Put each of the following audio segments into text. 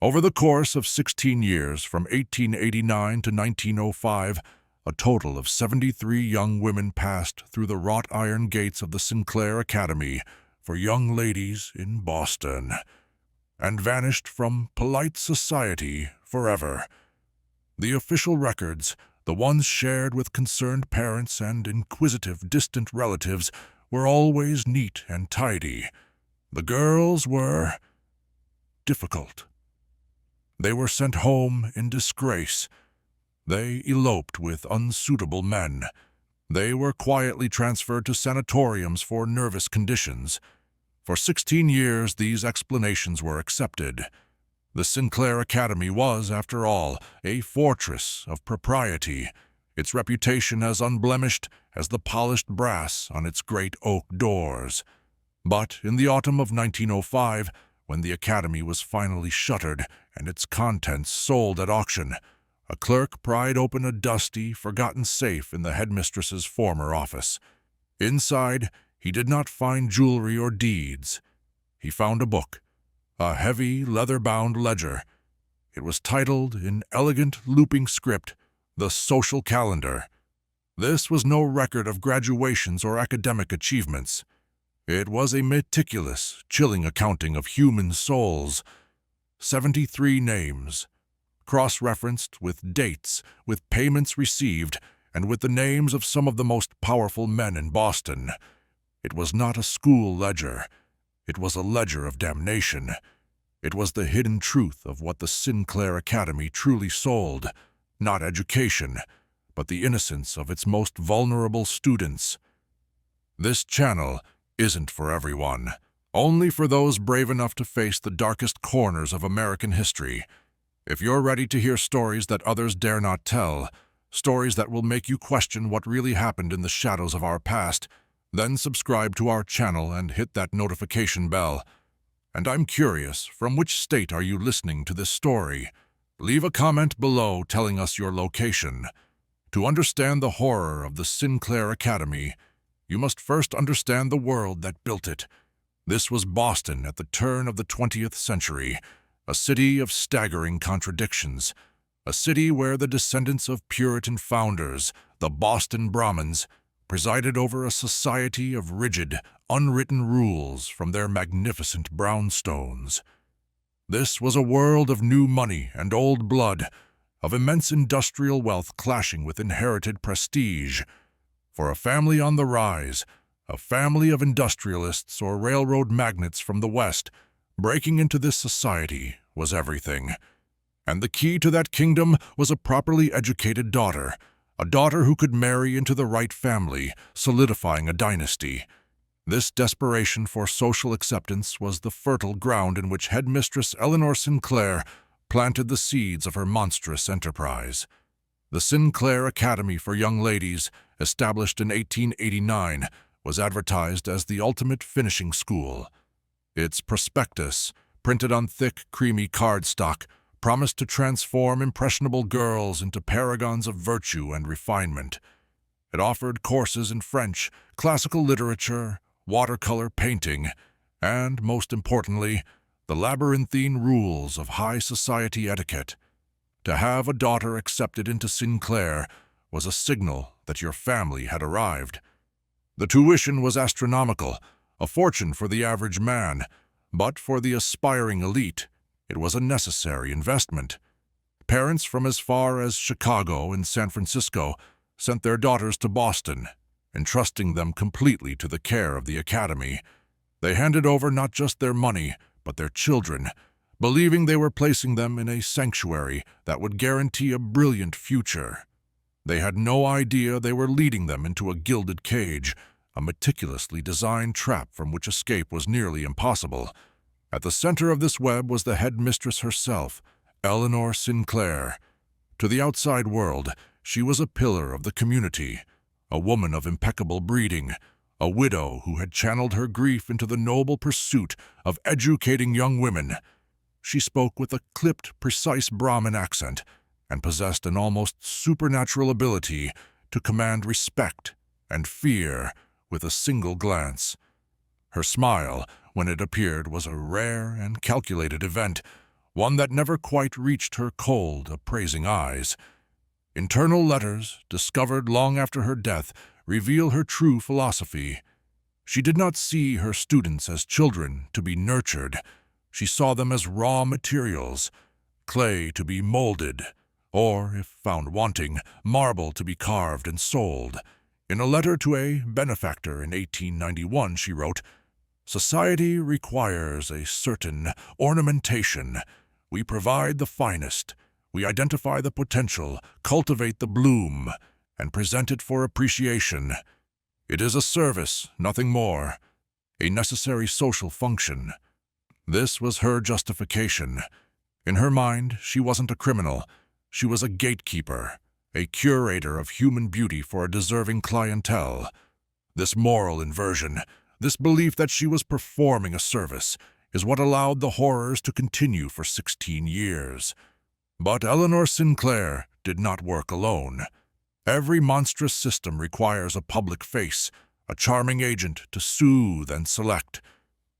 Over the course of 16 years, from 1889 to 1905, a total of 73 young women passed through the wrought iron gates of the Sinclair Academy for young ladies in Boston, and vanished from polite society forever. The official records, the ones shared with concerned parents and inquisitive distant relatives, were always neat and tidy. The girls were difficult. They were sent home in disgrace. They eloped with unsuitable men. They were quietly transferred to sanatoriums for nervous conditions. For 16 years, these explanations were accepted. The Sinclair Academy was, after all, a fortress of propriety, its reputation as unblemished as the polished brass on its great oak doors. But in the autumn of 1905, when the academy was finally shuttered and its contents sold at auction, a clerk pried open a dusty, forgotten safe in the headmistress's former office. Inside, he did not find jewelry or deeds. He found a book, a heavy, leather-bound ledger. It was titled, in elegant, looping script, The Social Calendar. This was no record of graduations or academic achievements. It was a meticulous, chilling accounting of human souls. 73 names, cross-referenced with dates, with payments received, and with the names of some of the most powerful men in Boston. It was not a school ledger. It was a ledger of damnation. It was the hidden truth of what the Sinclair Academy truly sold, not education, but the innocence of its most vulnerable students. This channel isn't for everyone, only for those brave enough to face the darkest corners of American history. If you're ready to hear stories that others dare not tell, stories that will make you question what really happened in the shadows of our past, then subscribe to our channel and hit that notification bell. And I'm curious, from which state are you listening to this story? Leave a comment below telling us your location. To understand the horror of the Sinclair Academy, you must first understand the world that built it. This was Boston at the turn of the 20th century, a city of staggering contradictions, a city where the descendants of Puritan founders, the Boston Brahmins, presided over a society of rigid, unwritten rules from their magnificent brownstones. This was a world of new money and old blood, of immense industrial wealth clashing with inherited prestige. For a family on the rise, a family of industrialists or railroad magnates from the West, breaking into this society was everything. And the key to that kingdom was a properly educated daughter, a daughter who could marry into the right family, solidifying a dynasty. This desperation for social acceptance was the fertile ground in which Headmistress Eleanor Sinclair planted the seeds of her monstrous enterprise. The Sinclair Academy for Young Ladies, established in 1889, was advertised as the ultimate finishing school. Its prospectus, printed on thick, creamy cardstock, promised to transform impressionable girls into paragons of virtue and refinement. It offered courses in French, classical literature, watercolor painting, and, most importantly, the labyrinthine rules of high society etiquette. To have a daughter accepted into Sinclair was a signal that your family had arrived. The tuition was astronomical, a fortune for the average man, but for the aspiring elite, it was a necessary investment. Parents from as far as Chicago and San Francisco sent their daughters to Boston, entrusting them completely to the care of the academy. They handed over not just their money, but their children, believing they were placing them in a sanctuary that would guarantee a brilliant future. They had no idea they were leading them into a gilded cage, a meticulously designed trap from which escape was nearly impossible. At the center of this web was the headmistress herself, Eleanor Sinclair. To the outside world, she was a pillar of the community, a woman of impeccable breeding, a widow who had channeled her grief into the noble pursuit of educating young women. She spoke with a clipped, precise Brahmin accent and possessed an almost supernatural ability to command respect and fear with a single glance. Her smile, when it appeared, was a rare and calculated event, one that never quite reached her cold, appraising eyes. Internal letters, discovered long after her death, reveal her true philosophy. She did not see her students as children to be nurtured. She saw them as raw materials, clay to be molded, or, if found wanting, marble to be carved and sold. In a letter to a benefactor in 1891, she wrote, "Society requires a certain ornamentation. We provide the finest. We identify the potential, cultivate the bloom, and present it for appreciation. It is a service, nothing more, a necessary social function." This was her justification. In her mind, she wasn't a criminal. She was a gatekeeper, a curator of human beauty for a deserving clientele. This moral inversion, this belief that she was performing a service, is what allowed the horrors to continue for 16 years. But Eleanor Sinclair did not work alone. Every monstrous system requires a public face, a charming agent to soothe and select.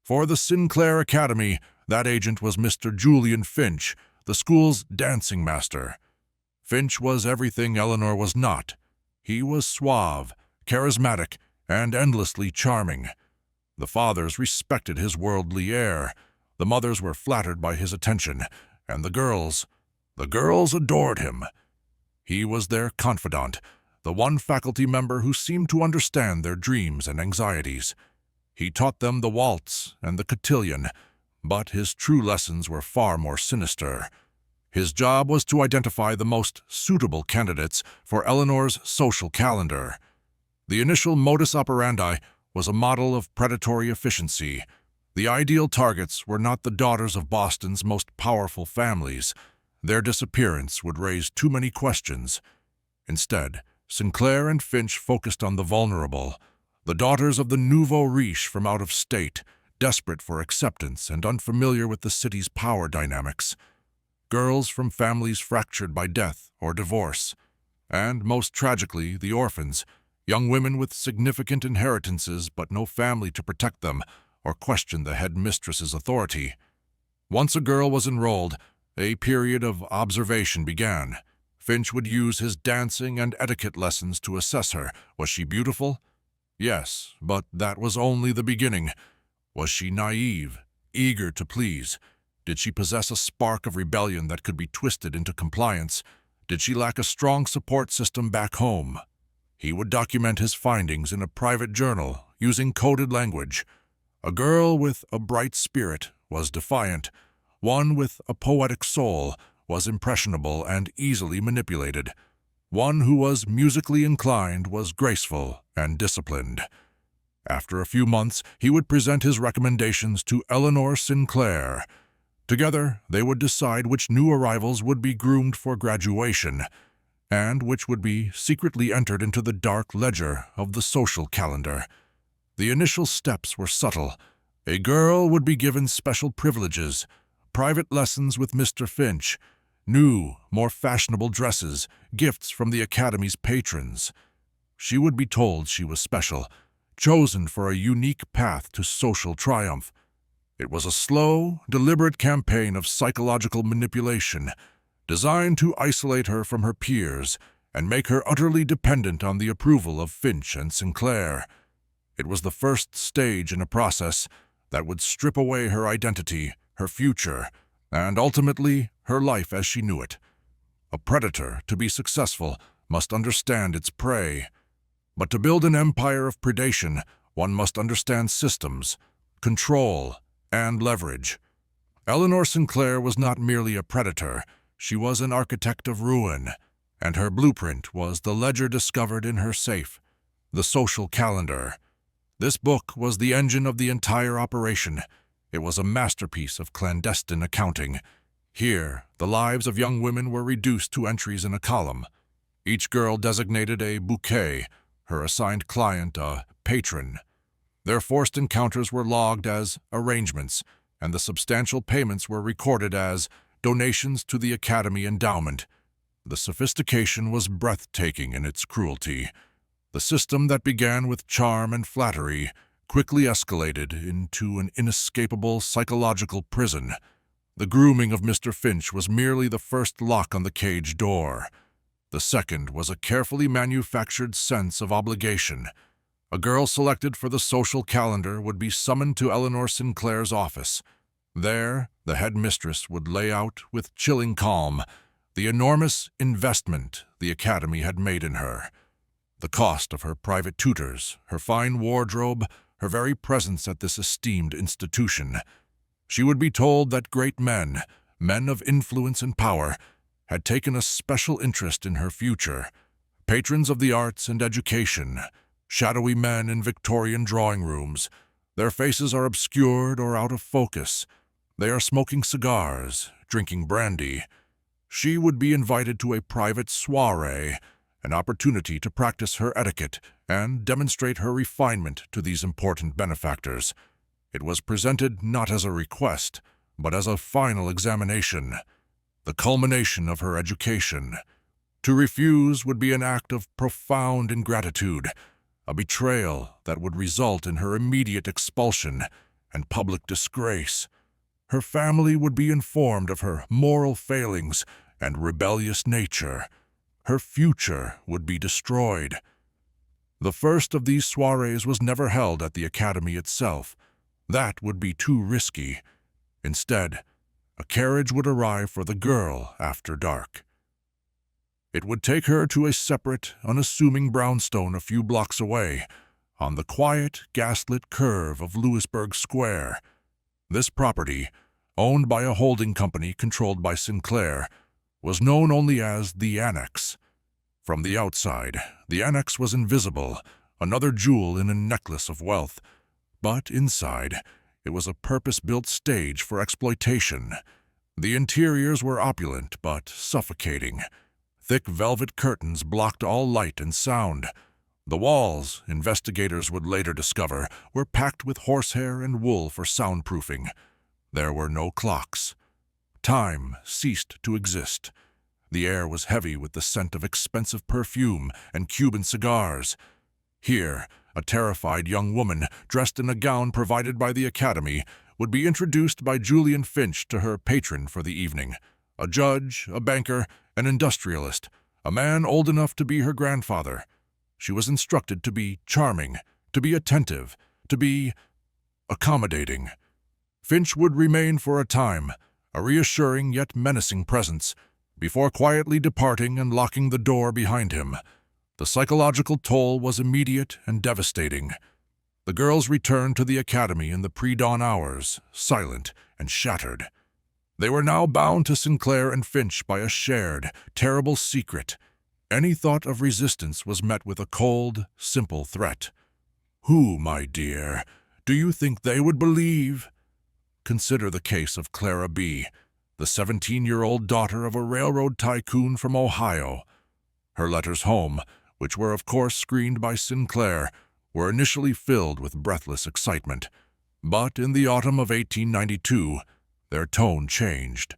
For the Sinclair Academy, that agent was Mr. Julian Finch, the school's dancing master. Finch was everything Eleanor was not. He was suave, charismatic, and endlessly charming. The fathers respected his worldly air. The mothers were flattered by his attention, and the girls adored him. He was their confidant, the one faculty member who seemed to understand their dreams and anxieties. He taught them the waltz and the cotillion, but his true lessons were far more sinister. His job was to identify the most suitable candidates for Eleanor's social calendar. The initial modus operandi was a model of predatory efficiency. The ideal targets were not the daughters of Boston's most powerful families. Their disappearance would raise too many questions. Instead, Sinclair and Finch focused on the vulnerable, the daughters of the nouveau riche from out of state, desperate for acceptance and unfamiliar with the city's power dynamics. Girls from families fractured by death or divorce. And, most tragically, the orphans, young women with significant inheritances but no family to protect them or question the headmistress's authority. Once a girl was enrolled, a period of observation began. Finch would use his dancing and etiquette lessons to assess her. Was she beautiful? Yes, but that was only the beginning. Was she naive, eager to please? Did she possess a spark of rebellion that could be twisted into compliance? Did she lack a strong support system back home? He would document his findings in a private journal, using coded language. A girl with a bright spirit was defiant. One with a poetic soul was impressionable and easily manipulated. One who was musically inclined was graceful and disciplined. After a few months, he would present his recommendations to Eleanor Sinclair. Together, they would decide which new arrivals would be groomed for graduation, and which would be secretly entered into the dark ledger of the social calendar. The initial steps were subtle. A girl would be given special privileges, private lessons with Mr. Finch, new, more fashionable dresses, gifts from the Academy's patrons. She would be told she was special, chosen for a unique path to social triumph. It was a slow, deliberate campaign of psychological manipulation, designed to isolate her from her peers and make her utterly dependent on the approval of Finch and Sinclair. It was the first stage in a process that would strip away her identity, her future, and ultimately her life as she knew it. A predator, to be successful, must understand its prey. But to build an empire of predation, one must understand systems, control, and leverage. Eleanor Sinclair was not merely a predator, she was an architect of ruin, and her blueprint was the ledger discovered in her safe, the social calendar. This book was the engine of the entire operation. It was a masterpiece of clandestine accounting. Here, the lives of young women were reduced to entries in a column. Each girl designated a bouquet, her assigned client a patron. Their forced encounters were logged as arrangements, and the substantial payments were recorded as donations to the Academy endowment. The sophistication was breathtaking in its cruelty. The system that began with charm and flattery quickly escalated into an inescapable psychological prison. The grooming of Mr. Finch was merely the first lock on the cage door. The second was a carefully manufactured sense of obligation. A girl selected for the social calendar would be summoned to Eleanor Sinclair's office. There, the headmistress would lay out with chilling calm the enormous investment the Academy had made in her. The cost of her private tutors, her fine wardrobe, her very presence at this esteemed institution. She would be told that great men, men of influence and power, had taken a special interest in her future. Patrons of the arts and education, shadowy men in Victorian drawing rooms. Their faces are obscured or out of focus. They are smoking cigars, drinking brandy. She would be invited to a private soiree, an opportunity to practice her etiquette and demonstrate her refinement to these important benefactors. It was presented not as a request, but as a final examination, the culmination of her education. To refuse would be an act of profound ingratitude, a betrayal that would result in her immediate expulsion and public disgrace. Her family would be informed of her moral failings and rebellious nature. Her future would be destroyed. The first of these soirees was never held at the Academy itself. That would be too risky. Instead, a carriage would arrive for the girl after dark. It would take her to a separate, unassuming brownstone a few blocks away, on the quiet, gaslit curve of Louisburg Square. This property, owned by a holding company controlled by Sinclair, was known only as the Annex. From the outside, the Annex was invisible, another jewel in a necklace of wealth. But inside, it was a purpose-built stage for exploitation. The interiors were opulent but suffocating. Thick velvet curtains blocked all light and sound. The walls, investigators would later discover, were packed with horsehair and wool for soundproofing. There were no clocks. Time ceased to exist. The air was heavy with the scent of expensive perfume and Cuban cigars. Here, a terrified young woman, dressed in a gown provided by the Academy, would be introduced by Julian Finch to her patron for the evening. A judge, a banker, an industrialist, a man old enough to be her grandfather. She was instructed to be charming, to be attentive, to be accommodating. Finch would remain for a time, a reassuring yet menacing presence, before quietly departing and locking the door behind him. The psychological toll was immediate and devastating. The girls returned to the Academy in the pre-dawn hours, silent and shattered. They were now bound to Sinclair and Finch by a shared, terrible secret. Any thought of resistance was met with a cold, simple threat. Who, my dear, do you think they would believe? Consider the case of Clara B., the 17-year-old daughter of a railroad tycoon from Ohio. Her letters home, which were of course screened by Sinclair, were initially filled with breathless excitement. But in the autumn of 1892, their tone changed.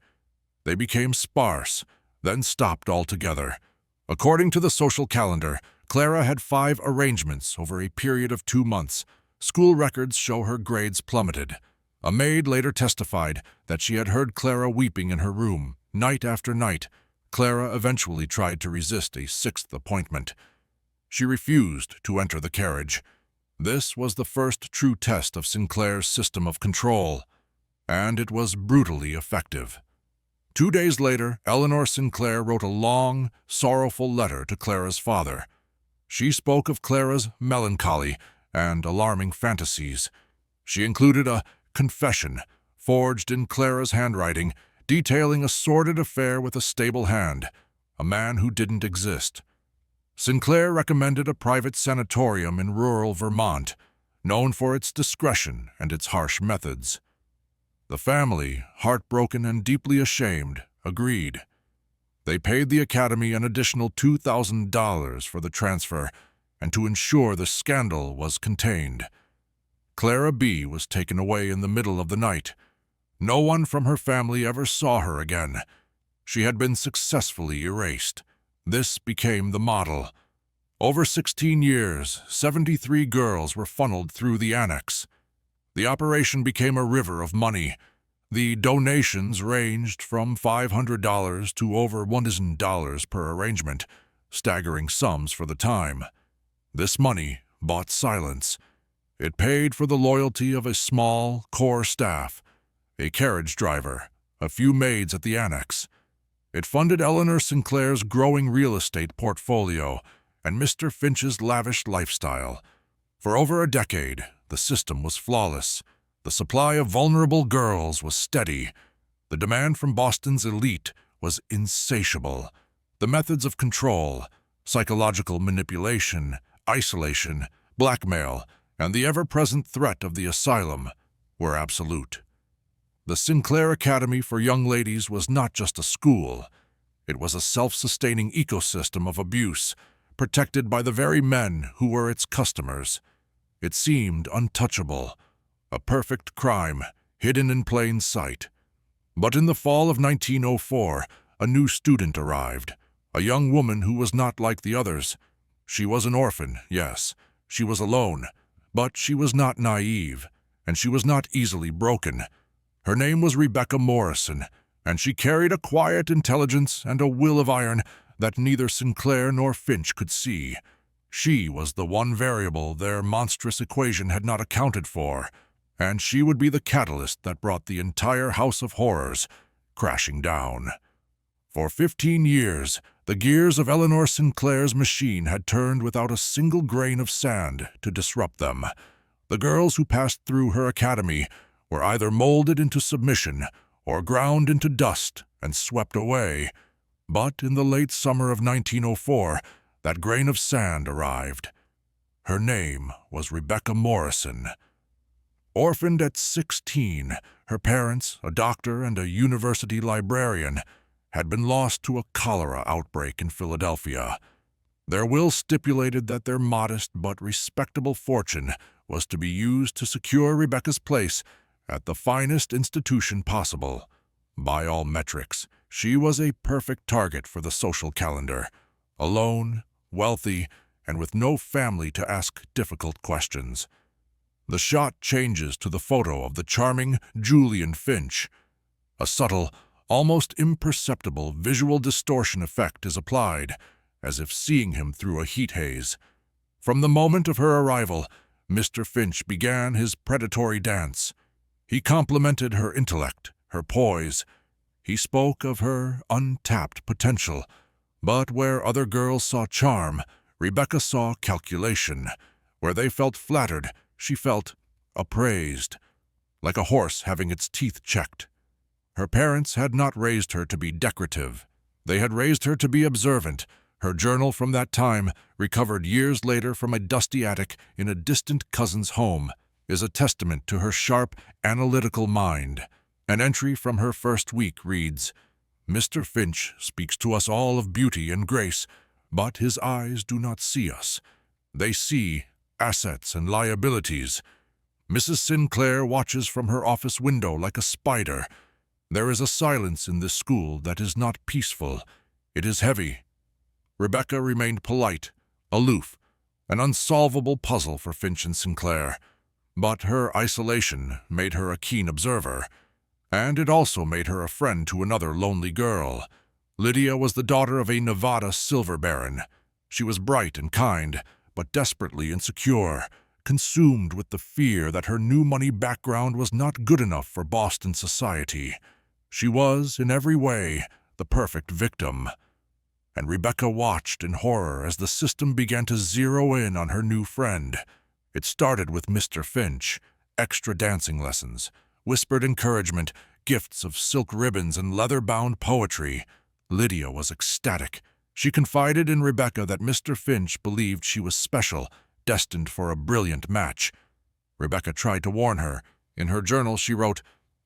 They became sparse, then stopped altogether. According to the social calendar, Clara had 5 arrangements over a period of 2 months. School records show her grades plummeted. A maid later testified that she had heard Clara weeping in her room, night after night. Clara eventually tried to resist a 6th appointment. She refused to enter the carriage. This was the first true test of Sinclair's system of control, and it was brutally effective. 2 days later, Eleanor Sinclair wrote a long, sorrowful letter to Clara's father. She spoke of Clara's melancholy and alarming fantasies. She included a confession, forged in Clara's handwriting, detailing a sordid affair with a stable hand, a man who didn't exist. Sinclair recommended a private sanatorium in rural Vermont, known for its discretion and its harsh methods. The family, heartbroken and deeply ashamed, agreed. They paid the Academy an additional $2,000 for the transfer and to ensure the scandal was contained. Clara B. was taken away in the middle of the night. No one from her family ever saw her again. She had been successfully erased. This became the model. Over 16 years, 73 girls were funneled through the Annex. The operation became a river of money. The donations ranged from $500 to over $1,000 per arrangement, staggering sums for the time. This money bought silence. It paid for the loyalty of a small, core staff, a carriage driver, a few maids at the annex. It funded Eleanor Sinclair's growing real estate portfolio and Mr. Finch's lavish lifestyle. For over a decade, the system was flawless. The supply of vulnerable girls was steady. The demand from Boston's elite was insatiable. The methods of control, psychological manipulation, isolation, blackmail, and the ever-present threat of the asylum were absolute. The Sinclair Academy for young ladies was not just a school. It was a self-sustaining ecosystem of abuse, protected by the very men who were its customers. It seemed untouchable, a perfect crime, hidden in plain sight. But in the fall of 1904, a new student arrived, a young woman who was not like the others. She was an orphan, yes, she was alone, but she was not naive, and she was not easily broken. Her name was Rebecca Morrison, and she carried a quiet intelligence and a will of iron that neither Sinclair nor Finch could see. She was the one variable their monstrous equation had not accounted for, and she would be the catalyst that brought the entire house of horrors crashing down. For 15 years, the gears of Eleanor Sinclair's machine had turned without a single grain of sand to disrupt them. The girls who passed through her academy were either molded into submission or ground into dust and swept away. But in the late summer of 1904, that grain of sand arrived. Her name was Rebecca Morrison. Orphaned at 16, her parents, a doctor and a university librarian, had been lost to a cholera outbreak in Philadelphia. Their will stipulated that their modest but respectable fortune was to be used to secure Rebecca's place at the finest institution possible. By all metrics, she was a perfect target for the social calendar. Alone, wealthy, and with no family to ask difficult questions. The shot changes to the photo of the charming Julian Finch. A subtle, almost imperceptible visual distortion effect is applied, as if seeing him through a heat haze. From the moment of her arrival, Mr. Finch began his predatory dance. He complimented her intellect, her poise. He spoke of her untapped potential. But where other girls saw charm, Rebecca saw calculation. Where they felt flattered, she felt appraised, like a horse having its teeth checked. Her parents had not raised her to be decorative. They had raised her to be observant. Her journal from that time, recovered years later from a dusty attic in a distant cousin's home, is a testament to her sharp, analytical mind. An entry from her first week reads, "Mr. Finch speaks to us all of beauty and grace, but his eyes do not see us. They see assets and liabilities. Mrs. Sinclair watches from her office window like a spider. There is a silence in this school that is not peaceful. It is heavy." Rebecca remained polite, aloof, an unsolvable puzzle for Finch and Sinclair. But her isolation made her a keen observer, and it also made her a friend to another lonely girl. Lydia was the daughter of a Nevada silver baron. She was bright and kind, but desperately insecure, consumed with the fear that her new money background was not good enough for Boston society. She was, in every way, the perfect victim. And Rebecca watched in horror as the system began to zero in on her new friend. It started with Mr. Finch, extra dancing lessons, whispered encouragement, gifts of silk ribbons and leather-bound poetry. Lydia was ecstatic. She confided in Rebecca that Mr. Finch believed she was special, destined for a brilliant match. Rebecca tried to warn her. In her journal she wrote,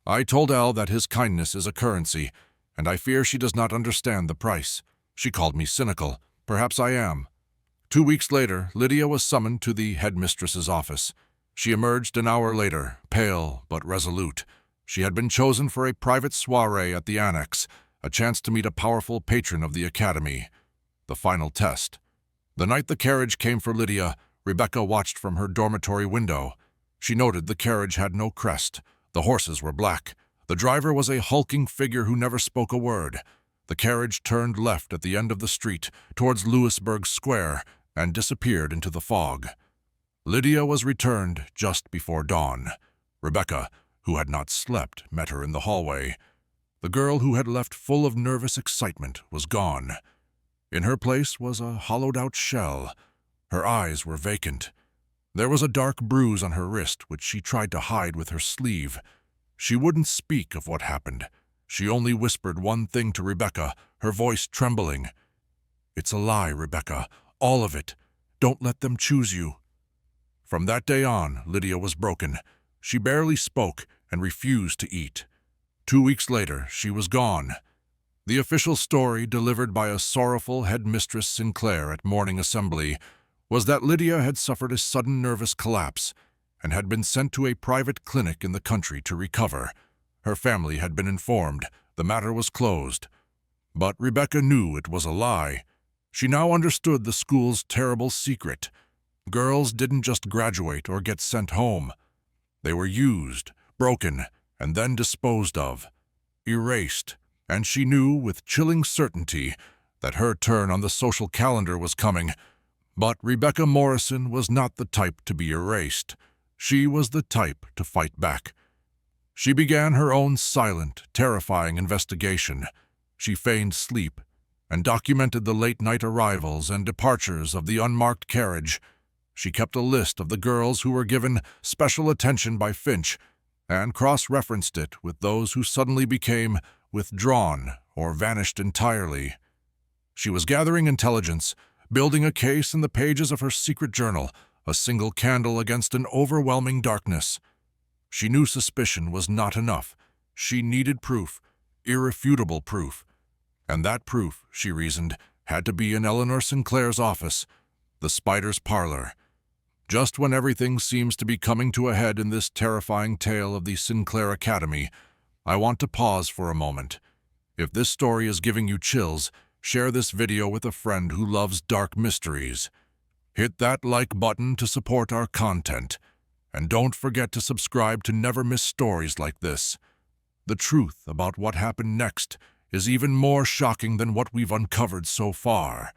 "I told Elle that his kindness is a currency, and I fear she does not understand the price. She called me cynical. Perhaps I am." 2 weeks later, Lydia was summoned to the headmistress's office. She emerged an hour later, pale but resolute. She had been chosen for a private soiree at the annex, a chance to meet a powerful patron of the academy. The final test. The night the carriage came for Lydia, Rebecca watched from her dormitory window. She noted the carriage had no crest. The horses were black. The driver was a hulking figure who never spoke a word. The carriage turned left at the end of the street, towards Louisburg Square, and disappeared into the fog. Lydia was returned just before dawn. Rebecca, who had not slept, met her in the hallway. The girl who had left full of nervous excitement was gone. In her place was a hollowed-out shell. Her eyes were vacant. There was a dark bruise on her wrist, which she tried to hide with her sleeve. She wouldn't speak of what happened. She only whispered one thing to Rebecca, her voice trembling. "It's a lie, Rebecca. All of it. Don't let them choose you." From that day on, Lydia was broken. She barely spoke and refused to eat. 2 weeks later, she was gone. The official story, delivered by a sorrowful Headmistress Sinclair at morning assembly, was that Lydia had suffered a sudden nervous collapse and had been sent to a private clinic in the country to recover. Her family had been informed. The matter was closed. But Rebecca knew it was a lie. She now understood the school's terrible secret. Girls didn't just graduate or get sent home. They were used, broken, and then disposed of, erased, and she knew with chilling certainty that her turn on the social calendar was coming. But Rebecca Morrison was not the type to be erased. She was the type to fight back. She began her own silent, terrifying investigation. She feigned sleep and documented the late-night arrivals and departures of the unmarked carriage. She kept a list of the girls who were given special attention by Finch and cross-referenced it with those who suddenly became withdrawn or vanished entirely. She was gathering intelligence, building a case in the pages of her secret journal, a single candle against an overwhelming darkness. She knew suspicion was not enough. She needed proof, irrefutable proof. And that proof, she reasoned, had to be in Eleanor Sinclair's office, the Spider's parlor. Just when everything seems to be coming to a head in this terrifying tale of the Sinclair Academy, I want to pause for a moment. If this story is giving you chills, share this video with a friend who loves dark mysteries. Hit that like button to support our content. And don't forget to subscribe to never miss stories like this. The truth about what happened next is even more shocking than what we've uncovered so far.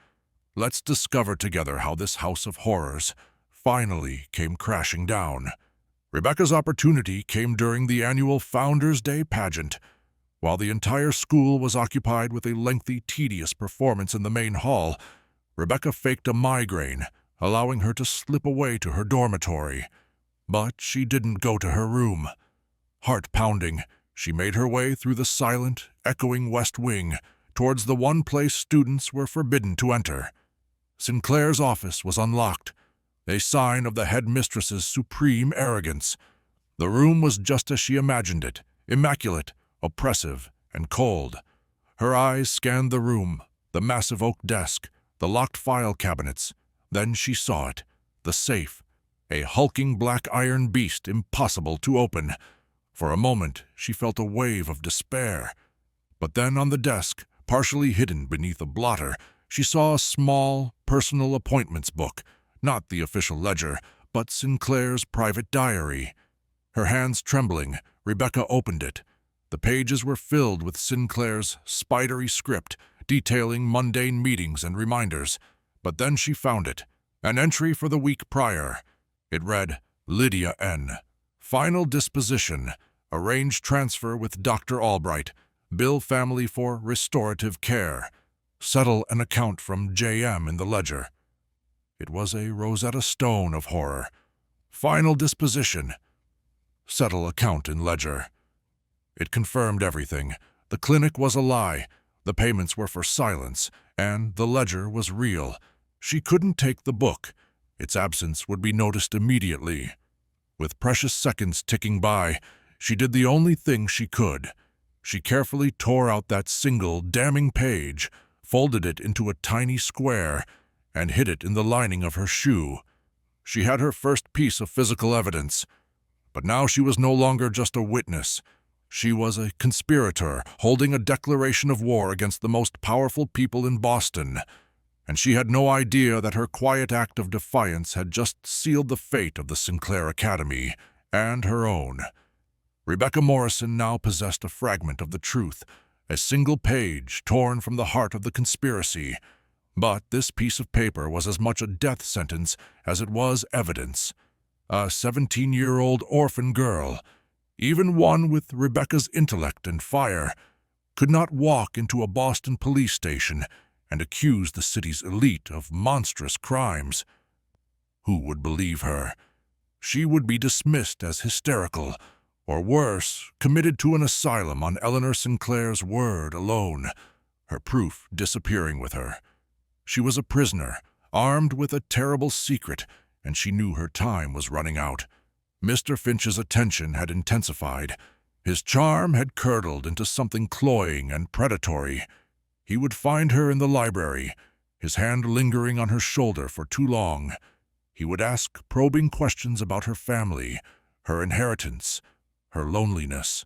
Let's discover together how this house of horrors finally came crashing down. Rebecca's opportunity came during the annual Founders' Day pageant. While the entire school was occupied with a lengthy, tedious performance in the main hall, Rebecca faked a migraine, allowing her to slip away to her dormitory. But she didn't go to her room. Heart-pounding, she made her way through the silent, echoing West Wing towards the one place students were forbidden to enter. Sinclair's office was unlocked, a sign of the headmistress's supreme arrogance. The room was just as she imagined it, immaculate, oppressive, and cold. Her eyes scanned the room, the massive oak desk, the locked file cabinets. Then she saw it, the safe, a hulking black iron beast impossible to open. For a moment, she felt a wave of despair. But then on the desk, partially hidden beneath a blotter, she saw a small, personal appointments book, not the official ledger, but Sinclair's private diary. Her hands trembling, Rebecca opened it. The pages were filled with Sinclair's spidery script, detailing mundane meetings and reminders. But then she found it, an entry for the week prior. It read, Lydia N. Final disposition, arrange transfer with Dr. Albright, bill family for restorative care, settle an account from J.M. in the ledger. It was a Rosetta Stone of horror. Final disposition, settle account in ledger. It confirmed everything. The clinic was a lie, the payments were for silence, and the ledger was real. She couldn't take the book. Its absence would be noticed immediately. With precious seconds ticking by, she did the only thing she could. She carefully tore out that single, damning page, folded it into a tiny square, and hid it in the lining of her shoe. She had her first piece of physical evidence. But now she was no longer just a witness. She was a conspirator, holding a declaration of war against the most powerful people in Boston. And she had no idea that her quiet act of defiance had just sealed the fate of the Sinclair Academy and her own. Rebecca Morrison now possessed a fragment of the truth, a single page torn from the heart of the conspiracy. But this piece of paper was as much a death sentence as it was evidence. A 17-year-old orphan girl, even one with Rebecca's intellect and fire, could not walk into a Boston police station and accuse the city's elite of monstrous crimes. Who would believe her? She would be dismissed as hysterical, or worse, committed to an asylum on Eleanor Sinclair's word alone, her proof disappearing with her. She was a prisoner, armed with a terrible secret, and she knew her time was running out. Mr. Finch's attention had intensified. His charm had curdled into something cloying and predatory. He would find her in the library, his hand lingering on her shoulder for too long. He would ask probing questions about her family, her inheritance, her loneliness.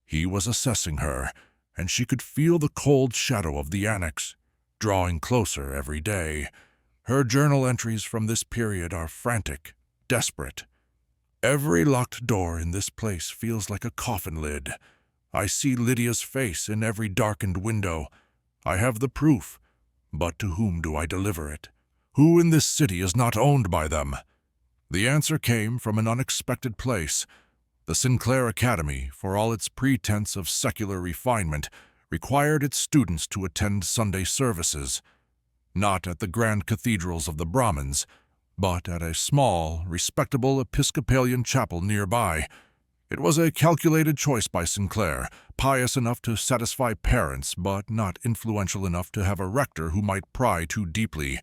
He was assessing her, and she could feel the cold shadow of the annex, drawing closer every day. Her journal entries from this period are frantic, desperate. Every locked door in this place feels like a coffin lid. I see Lydia's face in every darkened window. I have the proof, but to whom do I deliver it? Who in this city is not owned by them? The answer came from an unexpected place. The Sinclair Academy, for all its pretense of secular refinement, required its students to attend Sunday services, not at the grand cathedrals of the Brahmins, but at a small, respectable Episcopalian chapel nearby. It was a calculated choice by Sinclair, pious enough to satisfy parents, but not influential enough to have a rector who might pry too deeply.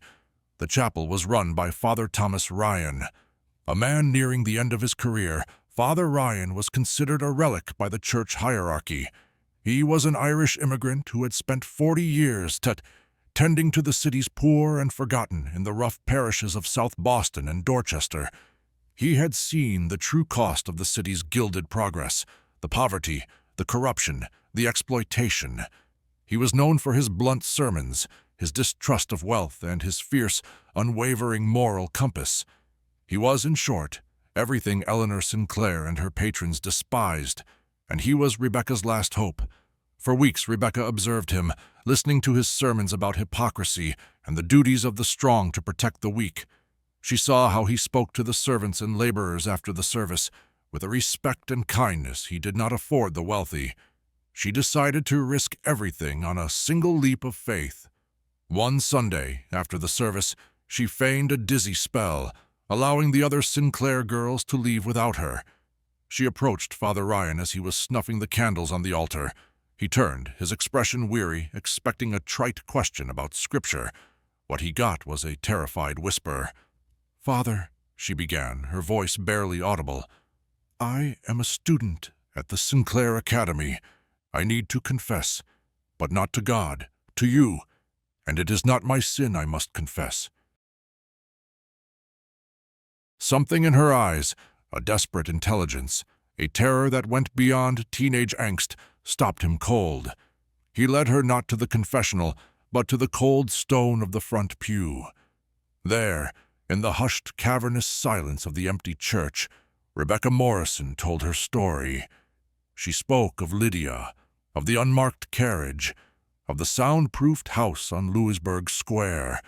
The chapel was run by Father Thomas Ryan. A man nearing the end of his career, Father Ryan was considered a relic by the church hierarchy. He was an Irish immigrant who had spent 40 years tending to the city's poor and forgotten in the rough parishes of South Boston and Dorchester. He had seen the true cost of the city's gilded progress, the poverty, the corruption, the exploitation. He was known for his blunt sermons, his distrust of wealth, and his fierce, unwavering moral compass. He was, in short, everything Eleanor Sinclair and her patrons despised, and he was Rebecca's last hope. For weeks Rebecca observed him, listening to his sermons about hypocrisy and the duties of the strong to protect the weak. She saw how he spoke to the servants and laborers after the service, with a respect and kindness he did not afford the wealthy. She decided to risk everything on a single leap of faith. One Sunday, after the service, she feigned a dizzy spell, allowing the other Sinclair girls to leave without her. She approached Father Ryan as he was snuffing the candles on the altar. He turned, his expression weary, expecting a trite question about Scripture. What he got was a terrified whisper. "Father," she began, her voice barely audible, "I am a student at the Sinclair Academy. I need to confess, but not to God, to you, and it is not my sin I must confess." Something in her eyes, a desperate intelligence, a terror that went beyond teenage angst, stopped him cold. He led her not to the confessional, but to the cold stone of the front pew. There, in the hushed, cavernous silence of the empty church, Rebecca Morrison told her story. She spoke of Lydia, of the unmarked carriage, of the soundproofed house on Louisburg Square.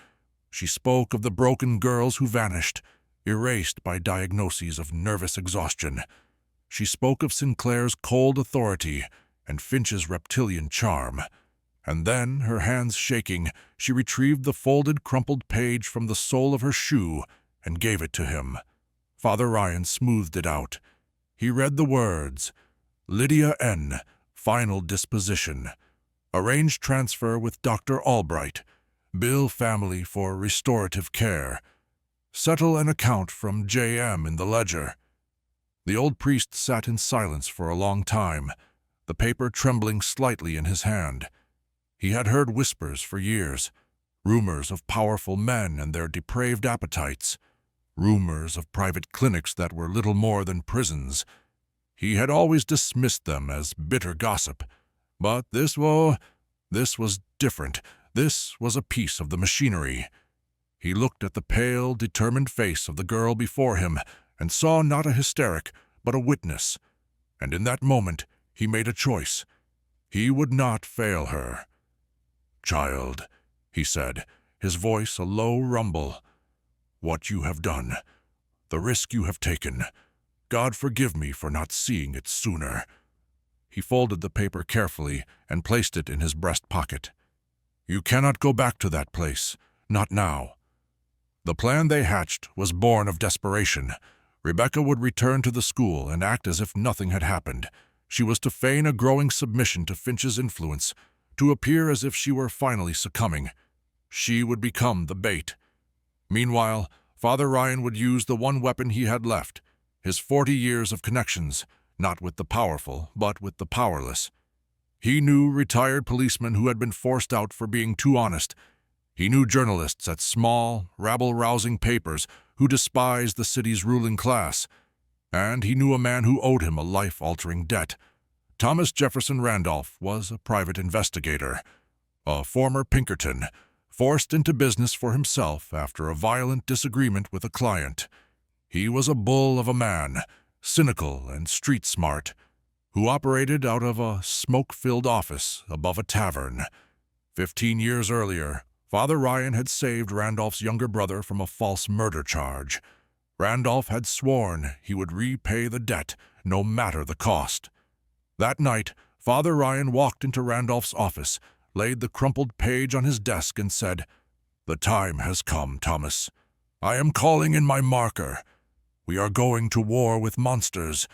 She spoke of the broken girls who vanished, erased by diagnoses of nervous exhaustion. She spoke of Sinclair's cold authority and Finch's reptilian charm. And then, her hands shaking, she retrieved the folded, crumpled page from the sole of her shoe and gave it to him. Father Ryan smoothed it out. He read the words, "Lydia N., final disposition. Arrange transfer with Dr. Albright. Bill family for restorative care. Settle an account from J.M. in the ledger." The old priest sat in silence for a long time, the paper trembling slightly in his hand. He had heard whispers for years, rumors of powerful men and their depraved appetites, rumors of private clinics that were little more than prisons. He had always dismissed them as bitter gossip, but this was different. This was a piece of the machinery. He looked at the pale, determined face of the girl before him and saw not a hysteric, but a witness. And in that moment, he made a choice. He would not fail her. "Child," he said, his voice a low rumble, "what you have done, the risk you have taken, God forgive me for not seeing it sooner." He folded the paper carefully and placed it in his breast pocket. "You cannot go back to that place, not now." The plan they hatched was born of desperation. Rebecca would return to the school and act as if nothing had happened. She was to feign a growing submission to Finch's influence, to appear as if she were finally succumbing. She would become the bait. Meanwhile, Father Ryan would use the one weapon he had left, his 40 years of connections, not with the powerful, but with the powerless. He knew retired policemen who had been forced out for being too honest. He knew journalists at small, rabble-rousing papers who despised the city's ruling class. And he knew a man who owed him a life-altering debt. Thomas Jefferson Randolph was a private investigator, a former Pinkerton, forced into business for himself after a violent disagreement with a client. He was a bull of a man, cynical and street-smart, who operated out of a smoke-filled office above a tavern. 15 years earlier, Father Ryan had saved Randolph's younger brother from a false murder charge. Randolph had sworn he would repay the debt, no matter the cost. That night, Father Ryan walked into Randolph's office, laid the crumpled page on his desk, and said, "The time has come, Thomas. I am calling in my marker. We are going to war with monsters,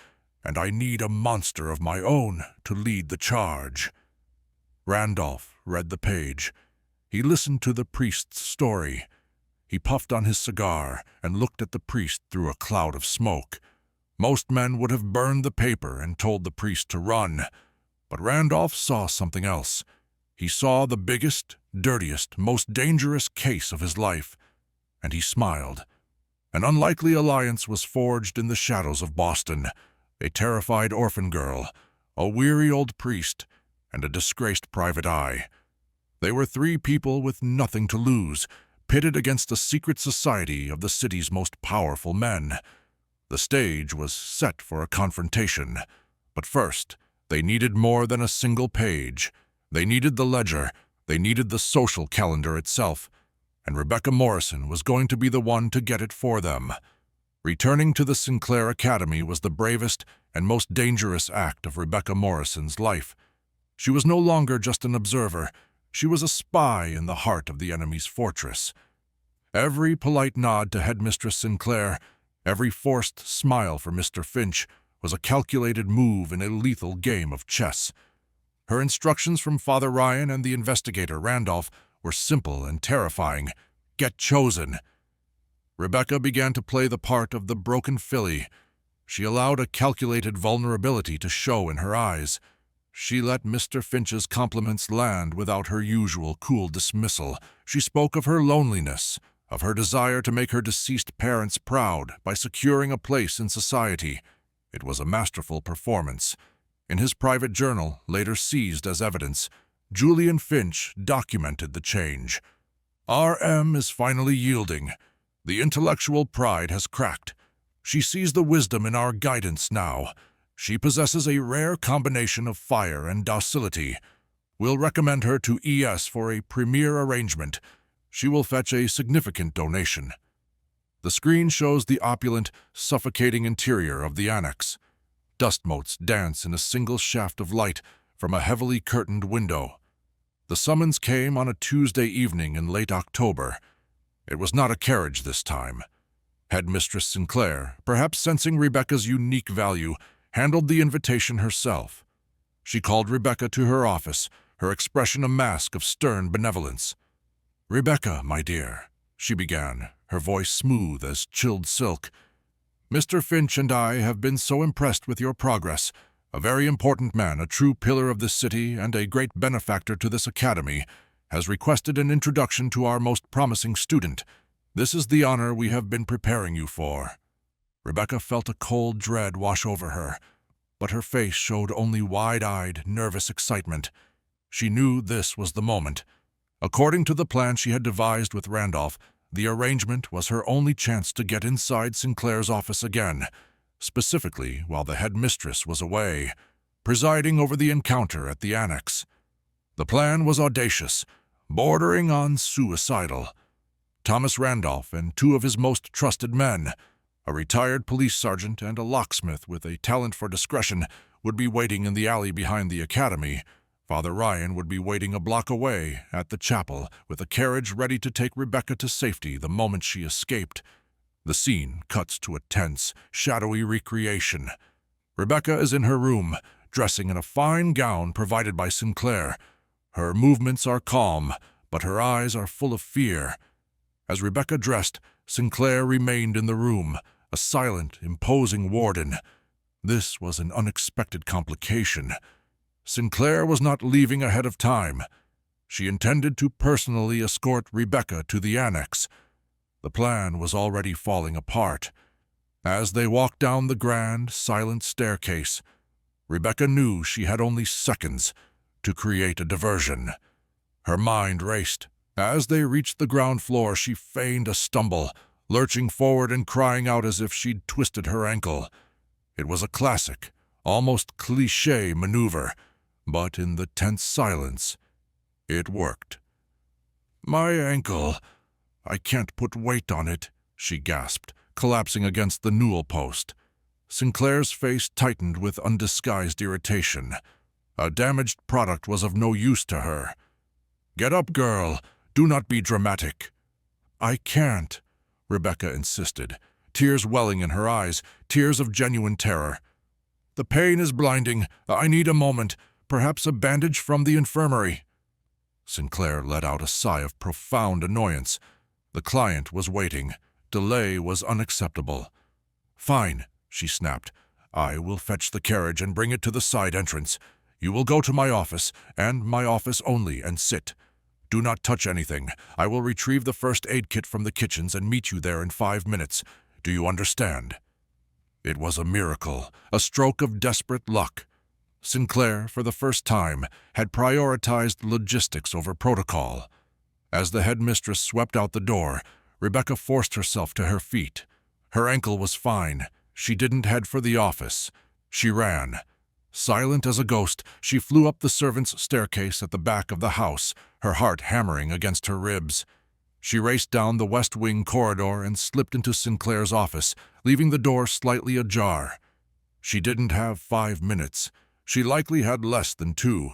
and I need a monster of my own to lead the charge." Randolph read the page. He listened to the priest's story. He puffed on his cigar and looked at the priest through a cloud of smoke. Most men would have burned the paper and told the priest to run. But Randolph saw something else. He saw the biggest, dirtiest, most dangerous case of his life, and he smiled. An unlikely alliance was forged in the shadows of Boston. A terrified orphan girl, a weary old priest, and a disgraced private eye. They were three people with nothing to lose, pitted against a secret society of the city's most powerful men. The stage was set for a confrontation. But first, they needed more than a single page. They needed the ledger. They needed the social calendar itself. And Rebecca Morrison was going to be the one to get it for them. Returning to the Sinclair Academy was the bravest and most dangerous act of Rebecca Morrison's life. She was no longer just an observer. She was a spy in the heart of the enemy's fortress. Every polite nod to Headmistress Sinclair, every forced smile for Mr. Finch, was a calculated move in a lethal game of chess. Her instructions from Father Ryan and the investigator Randolph were simple and terrifying. Get chosen. Rebecca began to play the part of the broken filly. She allowed a calculated vulnerability to show in her eyes. She let Mr. Finch's compliments land without her usual cool dismissal. She spoke of her loneliness, of her desire to make her deceased parents proud by securing a place in society. It was a masterful performance. In his private journal, later seized as evidence, Julian Finch documented the change. "RM is finally yielding. The intellectual pride has cracked. She sees the wisdom in our guidance now. She possesses a rare combination of fire and docility. We'll recommend her to ES for a premier arrangement. She will fetch a significant donation." The screen shows the opulent, suffocating interior of the annex. Dust motes dance in a single shaft of light from a heavily curtained window. The summons came on a Tuesday evening in late October. It was not a carriage this time. Headmistress Sinclair, perhaps sensing Rebecca's unique value, handled the invitation herself. She called Rebecca to her office, her expression a mask of stern benevolence. "Rebecca, my dear," she began, her voice smooth as chilled silk, "Mr. Finch and I have been so impressed with your progress. A very important man, a true pillar of this city and a great benefactor to this academy, has requested an introduction to our most promising student. This is the honor we have been preparing you for." Rebecca felt a cold dread wash over her, but her face showed only wide-eyed, nervous excitement. She knew this was the moment. According to the plan she had devised with Randolph, the arrangement was her only chance to get inside Sinclair's office again. specifically while the headmistress was away, presiding over the encounter at the annex. The plan was audacious, bordering on suicidal. Thomas Randolph and two of his most trusted men, a retired police sergeant and a locksmith with a talent for discretion, would be waiting in the alley behind the academy. Father Ryan would be waiting a block away at the chapel with a carriage ready to take Rebecca to safety the moment she escaped. The scene cuts to a tense, shadowy recreation. Rebecca is in her room, dressing in a fine gown provided by Sinclair. Her movements are calm, but her eyes are full of fear. As Rebecca dressed, Sinclair remained in the room, a silent, imposing warden. This was an unexpected complication. Sinclair was not leaving ahead of time. She intended to personally escort Rebecca to the annex. The plan was already falling apart. As they walked down the grand, silent staircase, Rebecca knew she had only seconds to create a diversion. Her mind raced. As they reached the ground floor, she feigned a stumble, lurching forward and crying out as if she'd twisted her ankle. It was a classic, almost cliché maneuver, but in the tense silence, it worked. "My ankle. I can't put weight on it," she gasped, collapsing against the newel post. Sinclair's face tightened with undisguised irritation. A damaged product was of no use to her. "Get up, girl. Do not be dramatic." "I can't," Rebecca insisted, tears welling in her eyes, tears of genuine terror. "The pain is blinding. I need a moment, perhaps a bandage from the infirmary." Sinclair let out a sigh of profound annoyance. The client was waiting. Delay was unacceptable. "Fine," she snapped. "I will fetch the carriage and bring it to the side entrance. You will go to my office, and my office only, and sit. Do not touch anything. I will retrieve the first aid kit from the kitchens and meet you there in 5 minutes. Do you understand?" It was a miracle, a stroke of desperate luck. Sinclair, for the first time, had prioritized logistics over protocol. As the headmistress swept out the door, Rebecca forced herself to her feet. Her ankle was fine. She didn't head for the office. She ran. Silent as a ghost, she flew up the servants' staircase at the back of the house, her heart hammering against her ribs. She raced down the West Wing corridor and slipped into Sinclair's office, leaving the door slightly ajar. She didn't have 5 minutes. She likely had less than 2.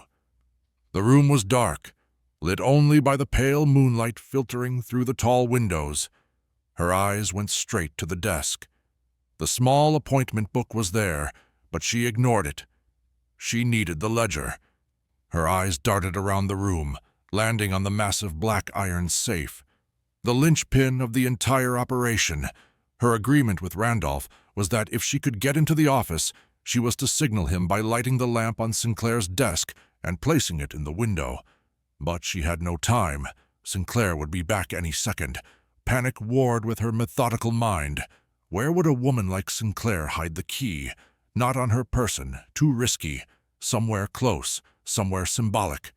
The room was dark, lit only by the pale moonlight filtering through the tall windows. Her eyes went straight to the desk. The small appointment book was there, but she ignored it. She needed the ledger. Her eyes darted around the room, landing on the massive black iron safe. The linchpin of the entire operation. Her agreement with Randolph was that if she could get into the office, she was to signal him by lighting the lamp on Sinclair's desk and placing it in the window. But she had no time. Sinclair would be back any second. Panic warred with her methodical mind. Where would a woman like Sinclair hide the key? Not on her person, too risky. Somewhere close, somewhere symbolic.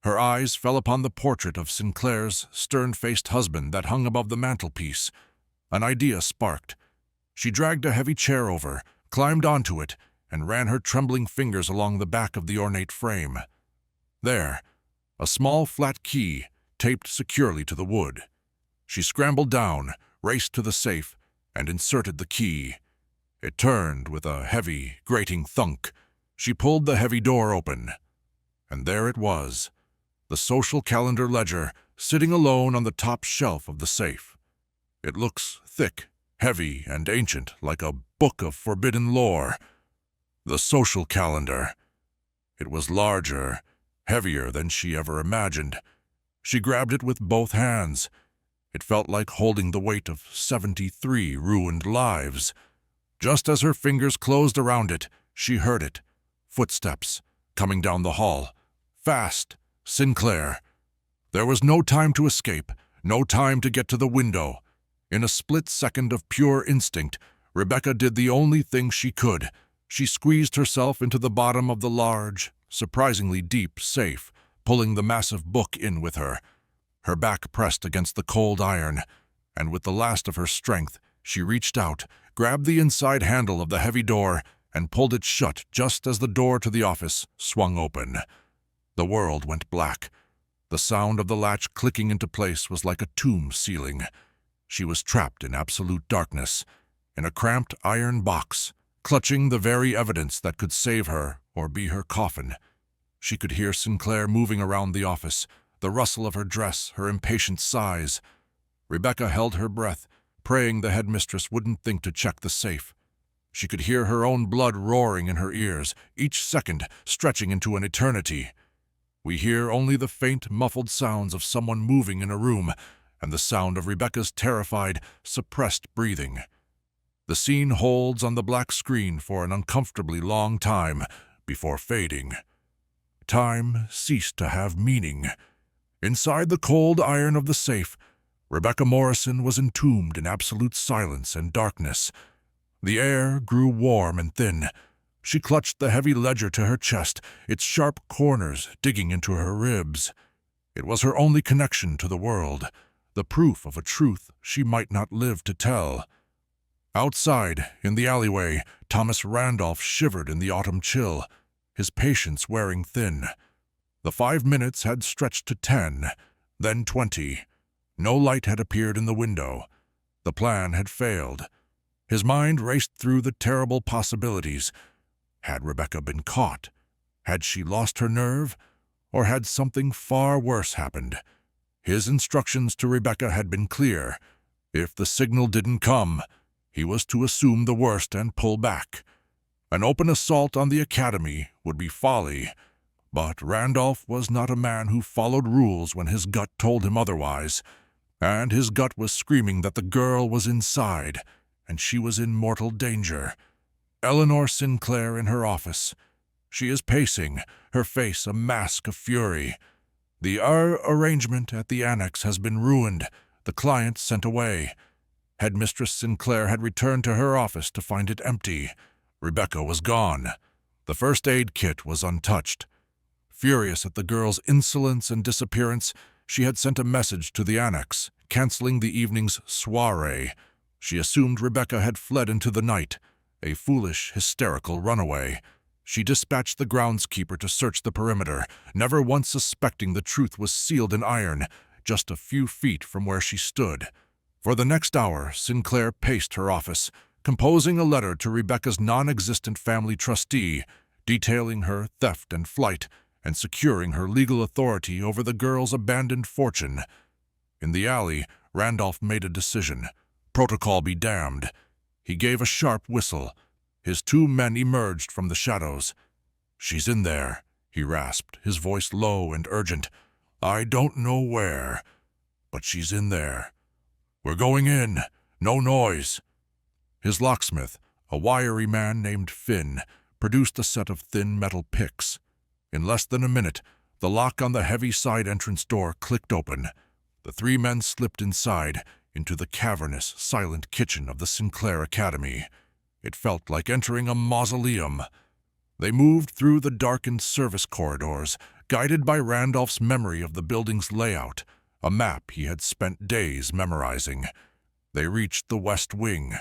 Her eyes fell upon the portrait of Sinclair's stern-faced husband that hung above the mantelpiece. An idea sparked. She dragged a heavy chair over, climbed onto it, and ran her trembling fingers along the back of the ornate frame. There, a small flat key, taped securely to the wood. She scrambled down, raced to the safe, and inserted the key. It turned with a heavy, grating thunk. She pulled the heavy door open. And there it was, the social calendar ledger, sitting alone on the top shelf of the safe. It looks thick, heavy, and ancient, like a book of forbidden lore. The social calendar. It was larger, heavier than she ever imagined. She grabbed it with both hands. It felt like holding the weight of 73 ruined lives. Just as her fingers closed around it, she heard it. Footsteps, coming down the hall. Fast. Sinclair. There was no time to escape, no time to get to the window. In a split second of pure instinct, Rebecca did the only thing she could. She squeezed herself into the bottom of the large, surprisingly deep safe, pulling the massive book in with her. Her back pressed against the cold iron, and with the last of her strength, she reached out, grabbed the inside handle of the heavy door and pulled it shut just as the door to the office swung open. The world went black. The sound of the latch clicking into place was like a tomb ceiling. She was trapped in absolute darkness, in a cramped iron box, clutching the very evidence that could save her or be her coffin. She could hear Sinclair moving around the office, the rustle of her dress, her impatient sighs. Rebecca held her breath, praying the headmistress wouldn't think to check the safe. She could hear her own blood roaring in her ears, each second stretching into an eternity. We hear only the faint, muffled sounds of someone moving in a room, and the sound of Rebecca's terrified, suppressed breathing. The scene holds on the black screen for an uncomfortably long time before fading. Time ceased to have meaning. Inside the cold iron of the safe, Rebecca Morrison was entombed in absolute silence and darkness. The air grew warm and thin. She clutched the heavy ledger to her chest, its sharp corners digging into her ribs. It was her only connection to the world, the proof of a truth she might not live to tell. Outside, in the alleyway, Thomas Randolph shivered in the autumn chill, his patience wearing thin. The 5 minutes had stretched to 10, then 20. No light had appeared in the window. The plan had failed. His mind raced through the terrible possibilities. Had Rebecca been caught? Had she lost her nerve? Or had something far worse happened? His instructions to Rebecca had been clear. If the signal didn't come, he was to assume the worst and pull back. An open assault on the academy would be folly, but Randolph was not a man who followed rules when his gut told him otherwise, and his gut was screaming that the girl was inside, and she was in mortal danger. Eleanor Sinclair in her office. She is pacing, her face a mask of fury. The arrangement at the annex has been ruined, the client sent away. Headmistress Sinclair had returned to her office to find it empty. Rebecca was gone. The first aid kit was untouched. Furious at the girl's insolence and disappearance, she had sent a message to the annex, canceling the evening's soiree. She assumed Rebecca had fled into the night, a foolish, hysterical runaway. She dispatched the groundskeeper to search the perimeter, never once suspecting the truth was sealed in iron, just a few feet from where she stood. For the next hour, Sinclair paced her office, composing a letter to Rebecca's non-existent family trustee, detailing her theft and flight, and securing her legal authority over the girl's abandoned fortune. In the alley, Randolph made a decision. Protocol be damned. He gave a sharp whistle. His 2 men emerged from the shadows. "She's in there," he rasped, his voice low and urgent. "I don't know where, but she's in there. We're going in. No noise." His locksmith, a wiry man named Finn, produced a set of thin metal picks. In less than a minute, the lock on the heavy side entrance door clicked open. The 3 men slipped inside, into the cavernous, silent kitchen of the Sinclair Academy. It felt like entering a mausoleum. They moved through the darkened service corridors, guided by Randolph's memory of the building's layout, a map he had spent days memorizing. They reached the west wing.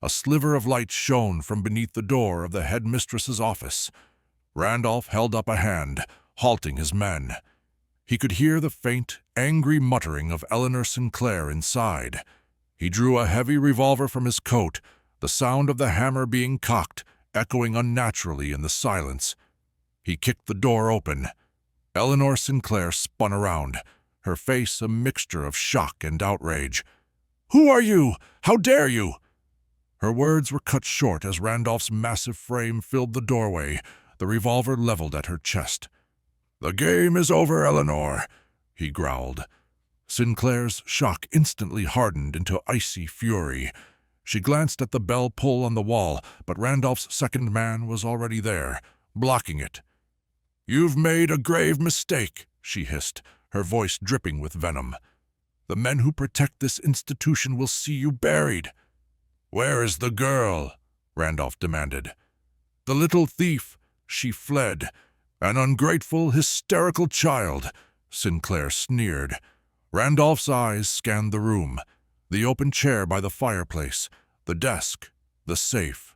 A sliver of light shone from beneath the door of the headmistress's office. Randolph held up a hand, halting his men. He could hear the faint, angry muttering of Eleanor Sinclair inside. He drew a heavy revolver from his coat, the sound of the hammer being cocked, echoing unnaturally in the silence. He kicked the door open. Eleanor Sinclair spun around, her face a mixture of shock and outrage. "Who are you? How dare you?" Her words were cut short as Randolph's massive frame filled the doorway, the revolver leveled at her chest. "The game is over, Eleanor," he growled. Sinclair's shock instantly hardened into icy fury. She glanced at the bell pull on the wall, but Randolph's second man was already there, blocking it. "You've made a grave mistake," she hissed, her voice dripping with venom. "The men who protect this institution will see you buried." "Where is the girl?" Randolph demanded. "The little thief. She fled. An ungrateful, hysterical child," Sinclair sneered. Randolph's eyes scanned the room. The open chair by the fireplace, the desk, The safe.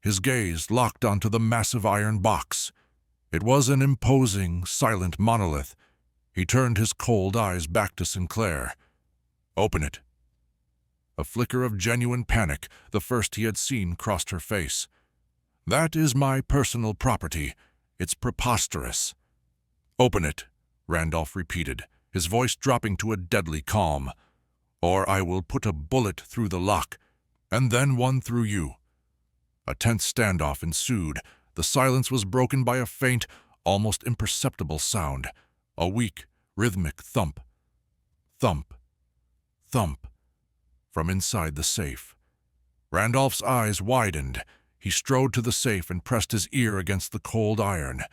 His gaze locked onto the massive iron box. It was an imposing, silent monolith. He turned his cold eyes back to Sinclair. "Open it." A flicker of genuine panic, the first he had seen, crossed her face. "That is my personal property. It's preposterous." "Open it," Randolph repeated, his voice dropping to a deadly calm. "Or I will put a bullet through the lock, and then one through you." A tense standoff ensued. The silence was broken by a faint, almost imperceptible sound. A weak, rhythmic thump. Thump. Thump. From inside the safe. Randolph's eyes widened. He strode to the safe and pressed his ear against the cold iron.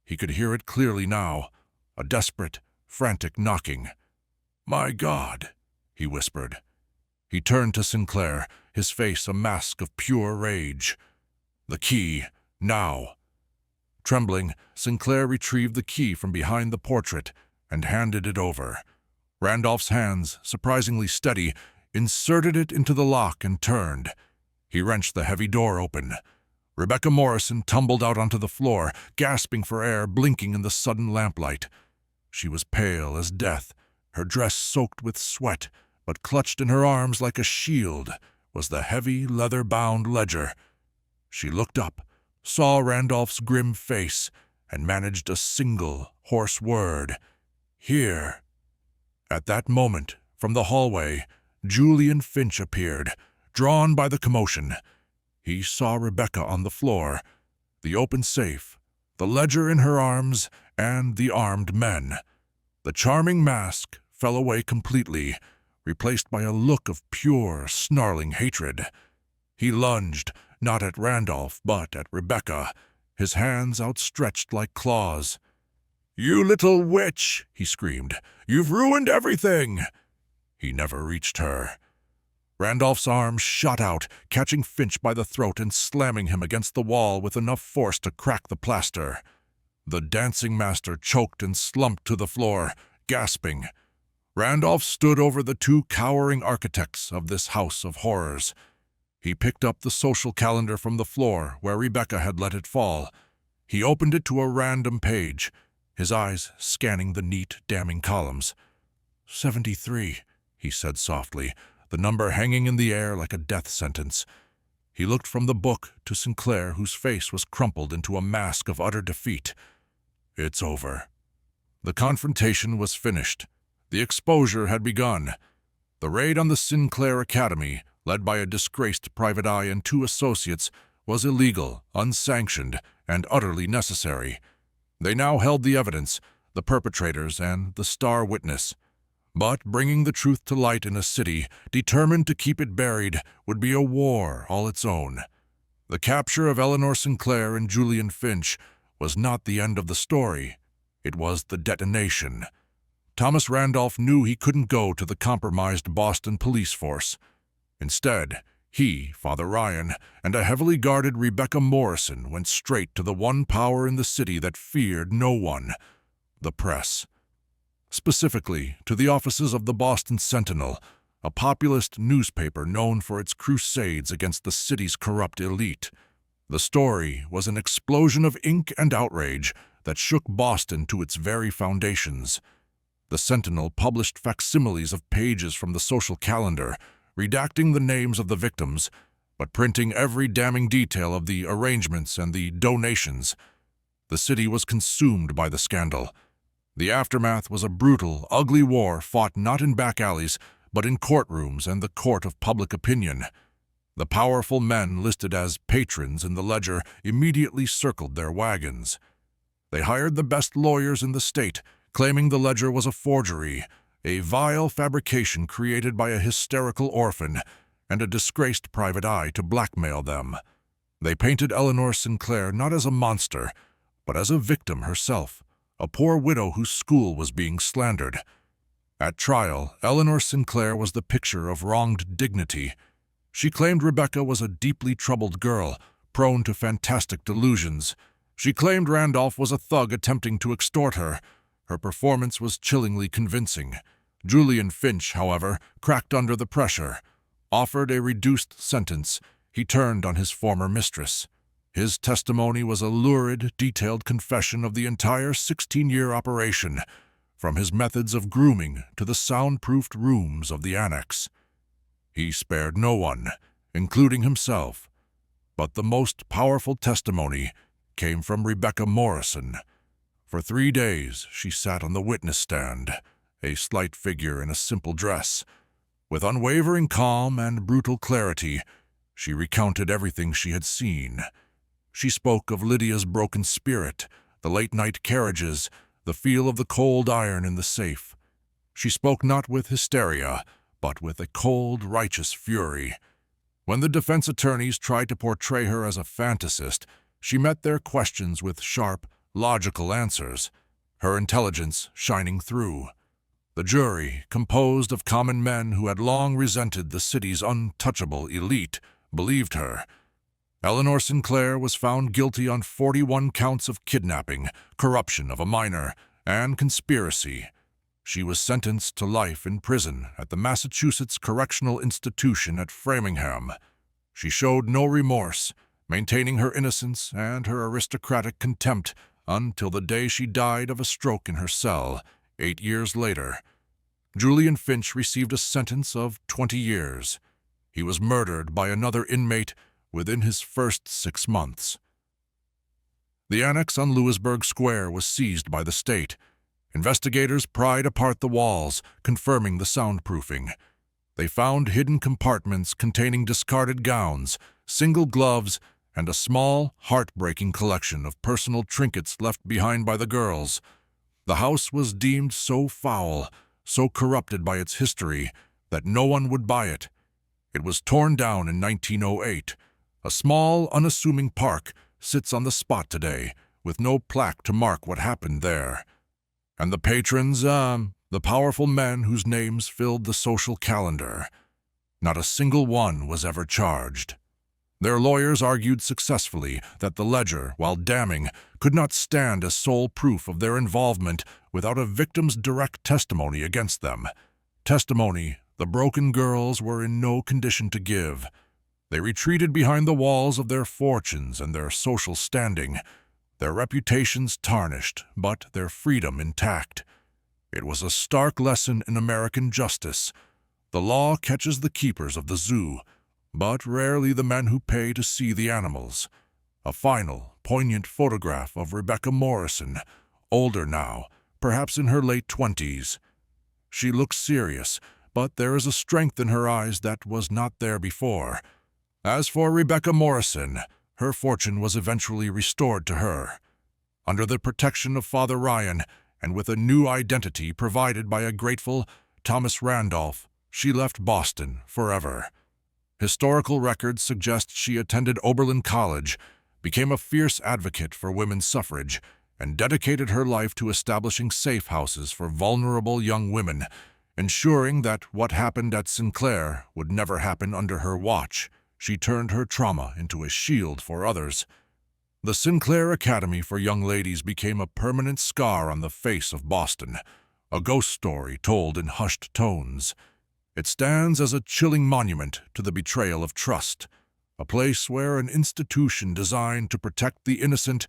He could hear it clearly now, a desperate, frantic knocking. "My God," he whispered. He turned to Sinclair, his face a mask of pure rage. "The key, now." Trembling, Sinclair retrieved the key from behind the portrait and handed it over. Randolph's hands, surprisingly steady, inserted it into the lock and turned. He wrenched the heavy door open. Rebecca Morrison tumbled out onto the floor, gasping for air, blinking in the sudden lamplight. She was pale as death, her dress soaked with sweat, but clutched in her arms like a shield was the heavy, leather-bound ledger. She looked up, saw Randolph's grim face, and managed a single, hoarse word. "Here." At that moment, from the hallway, Julian Finch appeared, drawn by the commotion. He saw Rebecca on the floor, the open safe, the ledger in her arms, and the armed men. The charming mask fell away completely, replaced by a look of pure, snarling hatred. He lunged, not at Randolph, but at Rebecca, his hands outstretched like claws. "You little witch!" he screamed. "You've ruined everything!" He never reached her. Randolph's arms shot out, catching Finch by the throat and slamming him against the wall with enough force to crack the plaster. The dancing master choked and slumped to the floor, gasping. Randolph stood over the two cowering architects of this house of horrors. He picked up the social calendar from the floor where Rebecca had let it fall. He opened it to a random page, his eyes scanning the neat, damning columns. 73, he said softly, the number hanging in the air like a death sentence. He looked from the book to Sinclair, whose face was crumpled into a mask of utter defeat. "It's over." The confrontation was finished. The exposure had begun. The raid on the Sinclair Academy, led by a disgraced private eye and 2 associates, was illegal, unsanctioned, and utterly necessary. They now held the evidence, the perpetrators, and the star witness. But bringing the truth to light in a city, determined to keep it buried, would be a war all its own. The capture of Eleanor Sinclair and Julian Finch was not the end of the story. It was the detonation. Thomas Randolph knew he couldn't go to the compromised Boston police force. Instead, he, Father Ryan, and a heavily guarded Rebecca Morrison went straight to the one power in the city that feared no one, the press. Specifically, to the offices of the Boston Sentinel, a populist newspaper known for its crusades against the city's corrupt elite. The story was an explosion of ink and outrage that shook Boston to its very foundations. The Sentinel published facsimiles of pages from the social calendar, redacting the names of the victims, but printing every damning detail of the arrangements and the donations. The city was consumed by the scandal. The aftermath was a brutal, ugly war fought not in back alleys, but in courtrooms and the court of public opinion. The powerful men listed as patrons in the ledger immediately circled their wagons. They hired the best lawyers in the state, claiming the ledger was a forgery, a vile fabrication created by a hysterical orphan and a disgraced private eye to blackmail them. They painted Eleanor Sinclair not as a monster, but as a victim herself, a poor widow whose school was being slandered. At trial, Eleanor Sinclair was the picture of wronged dignity. She claimed Rebecca was a deeply troubled girl, prone to fantastic delusions. She claimed Randolph was a thug attempting to extort her. Her performance was chillingly convincing. Julian Finch, however, cracked under the pressure, offered a reduced sentence, he turned on his former mistress. His testimony was a lurid, detailed confession of the entire 16-year operation, from his methods of grooming to the soundproofed rooms of the annex. He spared no one, including himself. But the most powerful testimony came from Rebecca Morrison. For 3 days she sat on the witness stand, a slight figure in a simple dress. With unwavering calm and brutal clarity, she recounted everything she had seen. She spoke of Lydia's broken spirit, the late-night carriages, the feel of the cold iron in the safe. She spoke not with hysteria, but with a cold, righteous fury. When the defense attorneys tried to portray her as a fantasist, she met their questions with sharp, logical answers, her intelligence shining through. The jury, composed of common men who had long resented the city's untouchable elite, believed her. Eleanor Sinclair was found guilty on 41 counts of kidnapping, corruption of a minor, and conspiracy. She was sentenced to life in prison at the Massachusetts Correctional Institution at Framingham. She showed no remorse, maintaining her innocence and her aristocratic contempt until the day she died of a stroke in her cell 8 years later. Julian Finch received a sentence of 20 years. He was murdered by another inmate within his first 6 months. The annex on Louisburg Square was seized by the state. Investigators pried apart the walls, confirming the soundproofing. They found hidden compartments containing discarded gowns, single gloves, and a small, heartbreaking collection of personal trinkets left behind by the girls. The house was deemed so foul, so corrupted by its history, that no one would buy it. It was torn down in 1908. A small, unassuming park sits on the spot today, with no plaque to mark what happened there. And the patrons, the powerful men whose names filled the social calendar, not a single one was ever charged. Their lawyers argued successfully that the ledger, while damning, could not stand as sole proof of their involvement without a victim's direct testimony against them. Testimony the broken girls were in no condition to give. They retreated behind the walls of their fortunes and their social standing, their reputations tarnished, but their freedom intact. It was a stark lesson in American justice. The law catches the keepers of the zoo, but rarely the men who pay to see the animals. A final, poignant photograph of Rebecca Morrison, older now, perhaps in her late 20s. She looks serious, but there is a strength in her eyes that was not there before. As for Rebecca Morrison, her fortune was eventually restored to her. Under the protection of Father Ryan, and with a new identity provided by a grateful Thomas Randolph, she left Boston forever. Historical records suggest she attended Oberlin College, became a fierce advocate for women's suffrage, and dedicated her life to establishing safe houses for vulnerable young women, ensuring that what happened at Sinclair would never happen under her watch. She turned her trauma into a shield for others. The Sinclair Academy for Young Ladies became a permanent scar on the face of Boston, a ghost story told in hushed tones. It stands as a chilling monument to the betrayal of trust, a place where an institution designed to protect the innocent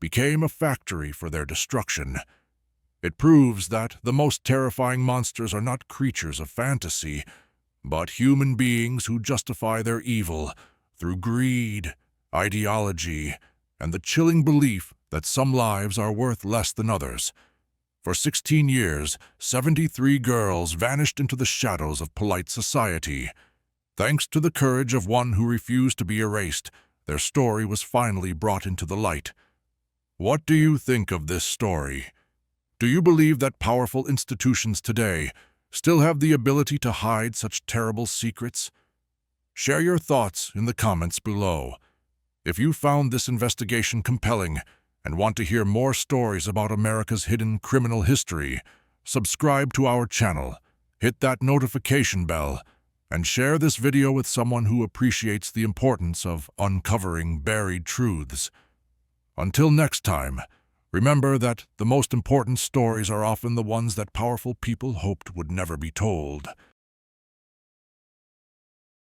became a factory for their destruction. It proves that the most terrifying monsters are not creatures of fantasy, but human beings who justify their evil through greed, ideology, and the chilling belief that some lives are worth less than others. For 16 years, 73 girls vanished into the shadows of polite society. Thanks to the courage of one who refused to be erased, their story was finally brought into the light. What do you think of this story? Do you believe that powerful institutions today still have the ability to hide such terrible secrets? Share your thoughts in the comments below. If you found this investigation compelling and want to hear more stories about America's hidden criminal history, subscribe to our channel, hit that notification bell, and share this video with someone who appreciates the importance of uncovering buried truths. Until next time, remember that the most important stories are often the ones that powerful people hoped would never be told.